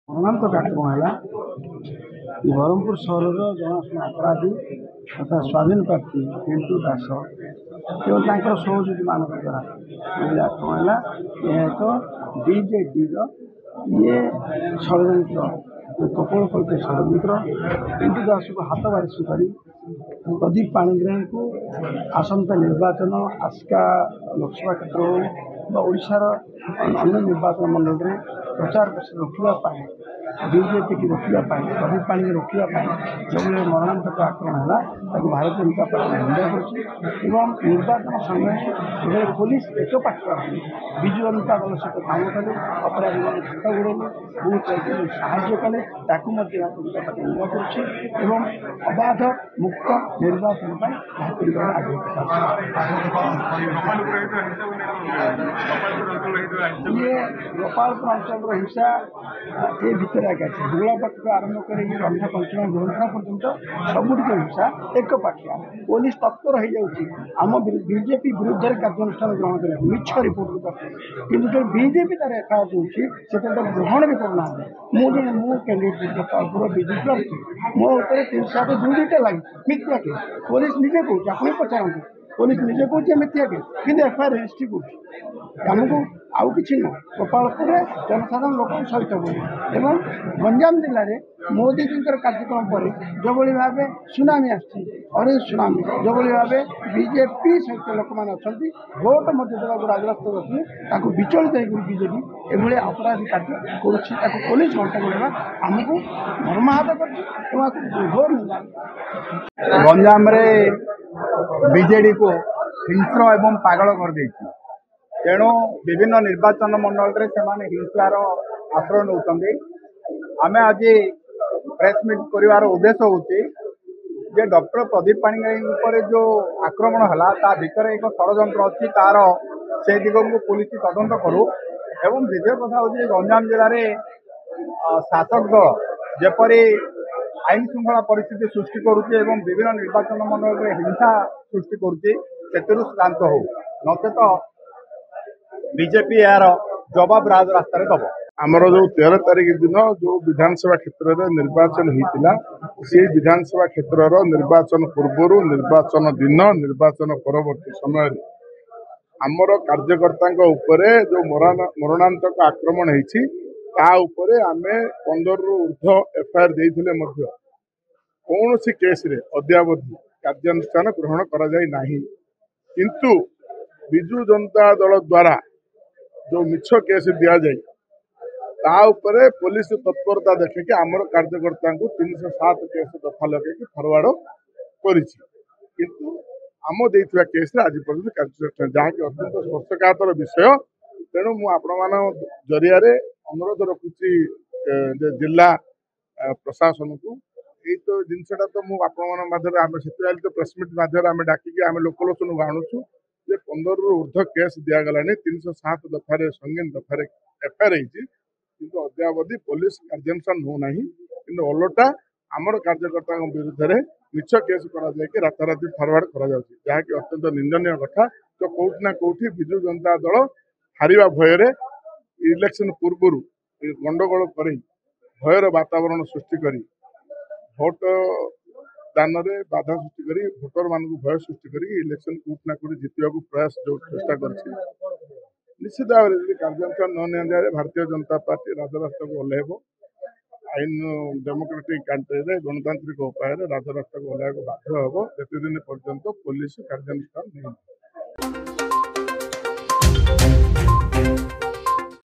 ମରଣାନ୍ତକ ଆକ୍ରମଣ ହେଲା। ବ୍ରହ୍ମପୁର ସହରର ଜଣାଶୁଣା ଅପରାଧୀ ତଥା ସ୍ୱାଧୀନ ପ୍ରାର୍ଥୀ ପିଣ୍ଟୁ ଦାସ ଏବଂ ତାଙ୍କର ସହଯୋଗୀମାନଙ୍କ ଦ୍ୱାରା ଏଭଳି ଆକ୍ରମଣ ହେଲା। ଏହା ଏକ ବିଜେଡିର ଷଡ଼ଯନ୍ତ୍ର, କପୋଳକଳ୍ପ ଷଡ଼ଯନ୍ତ୍ର। ପିଣ୍ଟୁ ଦାସକୁ ହାତ ବାରିଶ କରି ପ୍ରଦୀପ ପାଣିଗ୍ରାହୀଙ୍କୁ ଆସନ୍ତା ନିର୍ବାଚନ ଆସିକା ଲୋକସଭା କ୍ଷେତ୍ର ହେଉ ବା ଓଡ଼ିଶାର ଅନ୍ୟ ନିର୍ବାଚନ ମଣ୍ଡଳୀରେ ପ୍ରଚାର ପ୍ରସାର ରୋକିବା ପାଇଁ, ବିଜେପିକୁ ରୋକିବା ପାଇଁ, ପ୍ରଦୀପ ପାଣିକି ରୋକିବା ପାଇଁ ଯେଭଳି ମରଣାନ୍ତକ ଆକ୍ରମଣ ହେଲା ତାକୁ ଭାରତୀୟ ଜନତା ପାର୍ଟି ନିନ୍ଦା କରୁଛି ଏବଂ ନିର୍ବାଚନ ସମୟରେ ଯେଭଳି ପୋଲିସ ଏକପାକ୍ଷିଆ ଭାବେ ବିଜୁ ଜନତା ଦଳ ସହିତ କାମ କଲେ, ଅପରାଧୀମାନେ ହାତ ଗୋଡ଼େଇଲେ, ବୁଥ୍ ଯାଇକି ସାହାଯ୍ୟ କଲେ, ତାକୁ ମଧ୍ୟ ଭାରତୀୟ ଜନତା ପାର୍ଟି ନିନ୍ଦା କରୁଛି ଏବଂ ଅବାଧ ମୁକ୍ତ ନିର୍ବାଚନ ପାଇଁ ଭାରତୀୟ ଜନତା ଆଗ୍ରହ ଗୋପାଳପୁର ଅଞ୍ଚଳର ହିଂସା ଏ ଭିତରେ ଆଜ୍ଞା ଅଛି। ଗୁଳାପଟରୁ ଆରମ୍ଭ କରି ରନ୍ଧା ପଞ୍ଚମ ଗ୍ରନ୍ଥା ପର୍ଯ୍ୟନ୍ତ ସବୁଠିକ ହିଂସା ଏକପାଖିଆ। ପୋଲିସ ତତ୍ପର ହେଇଯାଉଛି ଆମ ବିଜେପି ବିରୁଦ୍ଧରେ କାର୍ଯ୍ୟାନୁଷ୍ଠାନ ଗ୍ରହଣ କରିବାକୁ, ମିଛ ରିପୋର୍ଟ କିନ୍ତୁ ଯେଉଁ ବିଜେପି ତାର ଏଫଆଇଆର ଦେଉଛି ସେଥିରେ ତାକୁ ଗ୍ରହଣ ବି କରୁନାହାନ୍ତି। ମୁଁ କ୍ୟାଣ୍ଡିଡେଟ୍ ଗୋପାଳପୁର ବିଜେପି ପ୍ରାର୍ଥୀ, ମୋ ଉପରେ 302ଟା ଲାଗିଛି ମିଥ୍ୟା କେସ୍। ପୋଲିସ ନିଜେ କହୁଛି, ଆପଣ ପଚାରନ୍ତୁ, ପୋଲିସ ନିଜେ କହୁଛି ମିଥ୍ୟା କେସ୍ କିନ୍ତୁ ଏଫଆଇଆର ରେଜିଷ୍ଟ୍ରି କରୁଛି। ଆମକୁ ଆଉ କିଛି ନୁହଁ, ଗୋପାଳପୁରରେ ଜନସାଧାରଣ ଲୋକଙ୍କ ସହିତ ହୁଏ ଏବଂ ଗଞ୍ଜାମ ଜିଲ୍ଲାରେ ମୋଦିଜୀଙ୍କର କାର୍ଯ୍ୟକ୍ରମ ପରେ ଯେଭଳି ଭାବେ ସୁନାମି ଆସିଛି, ଅରେଞ୍ଜ ସୁନାମି, ଯେଭଳି ଭାବେ ବିଜେପି ସହିତ ଲୋକମାନେ ଅଛନ୍ତି, ଭୋଟ ମଧ୍ୟ ଦେବାକୁ ରାଜରାସ୍ତାକୁ ଅଛନ୍ତି, ତାକୁ ବିଚଳିତ ହେଇକରି ବିଜେପି ଏଭଳି ଅପରାଧୀ କାର୍ଯ୍ୟ କରୁଛି। ତାକୁ ପୋଲିସ ଘଣ୍ଟା ଗୋଡ଼େଇବା ଆମକୁ ମର୍ମାହତ କରୁଛି ଏବଂ ଆକୁ ଘୋର ନିନ୍ଦା। ଗଞ୍ଜାମରେ ବିଜେଡିକୁ ହିଂସ୍ର ଏବଂ ପାଗଳ କରିଦେଇଛି। ତେଣୁ ବିଭିନ୍ନ ନିର୍ବାଚନ ମଣ୍ଡଳରେ ସେମାନେ ହିଂସାର ଆଶ୍ରୟ ନେଉଛନ୍ତି। ଆମେ ଆଜି ପ୍ରେସ୍ ମିଟ୍ କରିବାର ଉଦ୍ଦେଶ୍ୟ ହେଉଛି ଯେ ଡକ୍ଟର ପ୍ରଦୀପ ପାଣିଗ୍ରାହୀ ଉପରେ ଯେଉଁ ଆକ୍ରମଣ ହେଲା ତା ଭିତରେ ଏକ ଷଡ଼ଯନ୍ତ୍ର ଅଛି, ତାର ସେ ଦିଗକୁ ପୁଲିସ ତଦନ୍ତ କରୁ। ଏବଂ ଦ୍ୱିତୀୟ କଥା ହେଉଛି ଗଞ୍ଜାମ ଜିଲ୍ଲାରେ ଶାସକ ଦଳ ଯେପରି ଆଇନ ଶୃଙ୍ଖଳା ପରିସ୍ଥିତି ସୃଷ୍ଟି କରୁଛି ଏବଂ ବିଭିନ୍ନ ନିର୍ବାଚନ ମଣ୍ଡଳରେ ହିଂସା ସୃଷ୍ଟି କରୁଛି, ସେଥିରୁ ଶ୍ରାନ୍ତ ହଉ, ନଚେତ ବିଜେପି ଏହାର ଜବାବ ରାଜରାସ୍ତାରେ ଦେବ। ଆମର ଯୋଉ 13 ତାରିଖ ଦିନ ଯୋଉ ବିଧାନସଭା କ୍ଷେତ୍ରରେ ନିର୍ବାଚନ ହେଇଥିଲା, ସେଇ ବିଧାନସଭା କ୍ଷେତ୍ରର ନିର୍ବାଚନ ପୂର୍ବରୁ, ନିର୍ବାଚନ ଦିନ, ନିର୍ବାଚନ ପରବର୍ତ୍ତୀ ସମୟରେ ଆମର କାର୍ଯ୍ୟକର୍ତ୍ତାଙ୍କ ଉପରେ ଯୋଉ ମରଣାନ୍ତକ ଆକ୍ରମଣ ହେଇଛି ତା ଉପରେ ଆମେ 15ରୁ ଉର୍ଦ୍ଧ୍ୱ ଏଫଆଇଆର ଦେଇଥିଲେ ମଧ୍ୟ କୌଣସି କେସ୍ରେ ଅଦ୍ୟାବଧି କାର୍ଯ୍ୟାନୁଷ୍ଠାନ ଗ୍ରହଣ କରାଯାଇ ନାହିଁ। କିନ୍ତୁ ବିଜୁ ଜନତା ଦଳ ଦ୍ୱାରା ଯୋଉ ମିଛ କେସ୍ ଦିଆଯାଇ ତା ଉପରେ ପୋଲିସ ତତ୍ପରତା ଦେଖିକି ଆମର କାର୍ଯ୍ୟକର୍ତ୍ତାଙ୍କୁ 307 କେସ୍ ଦଫା ଲଗେଇକି ଫରୱାର୍ଡ କରିଛି। କିନ୍ତୁ ଆମ ଦେଇଥିବା କେସ୍ରେ ଆଜି ପର୍ଯ୍ୟନ୍ତ କାର୍ଯ୍ୟାନୁଷ୍ଠାନ, ଯାହାକି ଅତ୍ୟନ୍ତ ସ୍ପର୍ଶକାତର ବିଷୟ। ତେଣୁ ମୁଁ ଆପଣମାନଙ୍କ ଜରିଆରେ ଅନୁରୋଧ ରଖୁଛି ଯେ ଜିଲ୍ଲା ପ୍ରଶାସନକୁ, ଏଇ ତ ଜିନିଷଟା ତ ମୁଁ ଆପଣମାନଙ୍କ ମାଧ୍ୟମରେ ଆମେ ସେଥିପାଇଁ ତ ପ୍ରେସ୍ ମିଟ୍ ମାଧ୍ୟମରେ ଆମେ ଡାକିକି ଆମେ ଲୋକଲୋଚନକୁ ଆଣୁଛୁ ଯେ 15ରୁ ଉର୍ଦ୍ଧ୍ୱ କେସ୍ ଦିଆଗଲାଣି, 307 ଦଫାରେ ସଙ୍ଗୀନ ଦଫାରେ ଏଫଆଇଆର ହେଇଛି, କିନ୍ତୁ ଅଦ୍ୟାବଧି ପୋଲିସ କାର୍ଯ୍ୟାନୁଷ୍ଠାନ ହେଉନାହିଁ। କିନ୍ତୁ ଓଲଟା ଆମର କାର୍ଯ୍ୟକର୍ତ୍ତାଙ୍କ ବିରୁଦ୍ଧରେ ମିଛ କେସ୍ କରାଯାଇକି ରାତାରାତି ଫରୱାର୍ଡ କରାଯାଉଛି, ଯାହାକି ଅତ୍ୟନ୍ତ ନିନ୍ଦନୀୟ କଥା। ତ କୋଉଠି ନା କୋଉଠି ବିଜୁ ଜନତା ଦଳ ହାରିବା ଭୟରେ ଇଲେକ୍ସନ ପୂର୍ବରୁ ଗଣ୍ଡଗୋଳ କରି ଭୟର ବାତାବରଣ ସୃଷ୍ଟି କରି ଭୋଟ ଦାନରେ ବାଧା ସୃଷ୍ଟି କରି ଭୋଟର ମାନଙ୍କୁ ଭୟ ସୃଷ୍ଟି କରି ଇଲେକ୍ସନ କୋଉଠି ନା କୋଉଠି ଜିତିବାକୁ ପ୍ରୟାସ ଯୋଉ ଚେଷ୍ଟା କରିଛି, ନିଶ୍ଚିତ ଭାବରେ ଯଦି କାର୍ଯ୍ୟାନୁଷ୍ଠାନ ନ ନିଆଯାଏ ଭାରତୀୟ ଜନତା ପାର୍ଟି ରାଜରାସ୍ତାକୁ ଓହ୍ଲାଇବ। ଆଇନ ଡେମୋକ୍ରାଟିକ କାଣ୍ଟ୍ରିରେ ଗଣତାନ୍ତ୍ରିକ ଉପାୟରେ ରାଜରାସ୍ତାକୁ ଓହ୍ଲାଇବାକୁ ବାଧ୍ୟ ହେବ ଯେତେଦିନ ପର୍ଯ୍ୟନ୍ତ ପୋଲିସ କାର୍ଯ୍ୟାନୁଷ୍ଠାନ ନେଇଯିବ।